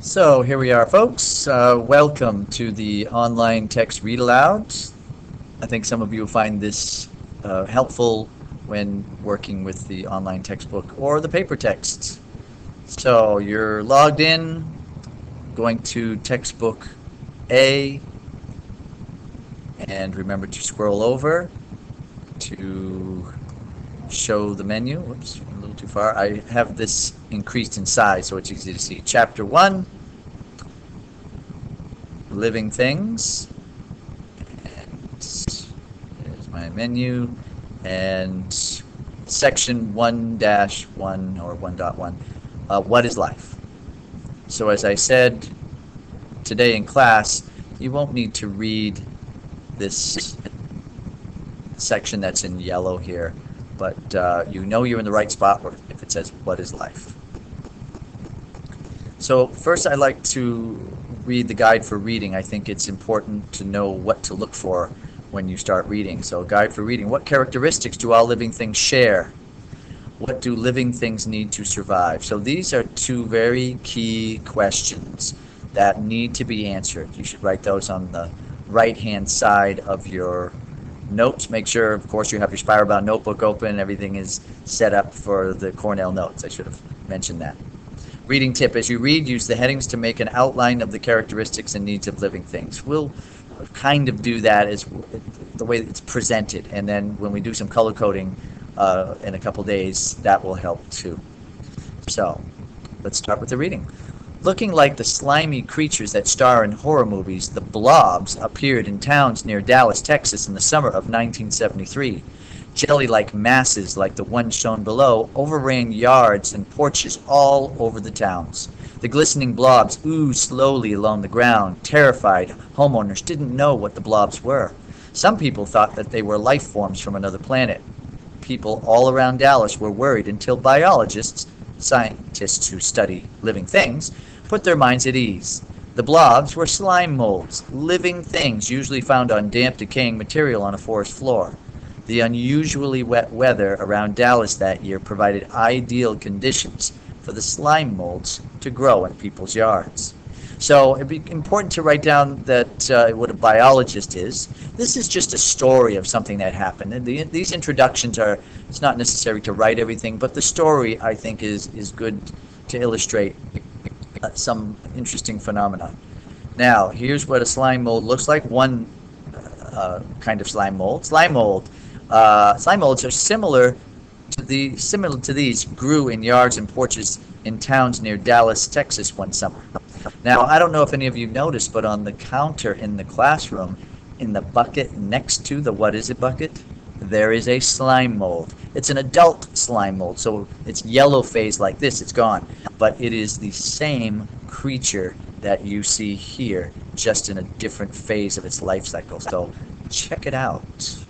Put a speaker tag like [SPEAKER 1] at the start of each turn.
[SPEAKER 1] So here we are, folks. Welcome to the online text read aloud. I think some of you will find this helpful when working with the online textbook or the paper texts. So you're logged in, going to textbook A, and remember to scroll over to show the menu. Whoops, a little too far. I have this increased in size so it's easy to see. Chapter 1, Living Things, and there's my menu, and section 1-1 or 1.1, what is life? So as I said today in class, you won't need to read this section that's in yellow here, but you know you're in the right spot if it says what is life. So first I'd like to read the guide for reading. I think it's important to know what to look for when you start reading. So guide for reading. What characteristics do all living things share? What do living things need to survive? So these are two very key questions that need to be answered. You should write those on the right-hand side of your notes. Make sure, of course, you have your Spiral Bound notebook open. Everything is set up for the Cornell notes. I should have mentioned that. Reading tip: as you read, use the headings to make an outline of the characteristics and needs of living things. We'll kind of do that as the way it's presented, and then when we do some color coding in a couple days, that will help too. So let's start with the reading. Looking like the slimy creatures that star in horror movies, the blobs appeared in towns near Dallas, Texas in the summer of 1973. Jelly-like masses like the one shown below overran yards and porches all over the towns. The glistening blobs oozed slowly along the ground. Terrified homeowners didn't know what the blobs were. Some people thought that they were life forms from another planet. People all around Dallas were worried until biologists, scientists who study living things, put their minds at ease. The blobs were slime molds, living things usually found on damp, decaying material on a forest floor. The unusually wet weather around Dallas that year provided ideal conditions for the slime molds to grow in people's yards. So it'd be important to write down that what a biologist is. This is just a story of something that happened. And these introductions are, it's not necessary to write everything, but the story, I think, is good to illustrate some interesting phenomena. Now, here's what a slime mold looks like. One kind of slime mold. Slime molds are similar to these grew in yards and porches in towns near Dallas, Texas one summer. Now, I don't know if any of you noticed, but on the counter in the classroom, in the bucket next to the what is it bucket, there is a slime mold. It's an adult slime mold, so it's yellow phase like this, it's gone. But it is the same creature that you see here, just in a different phase of its life cycle. So check it out.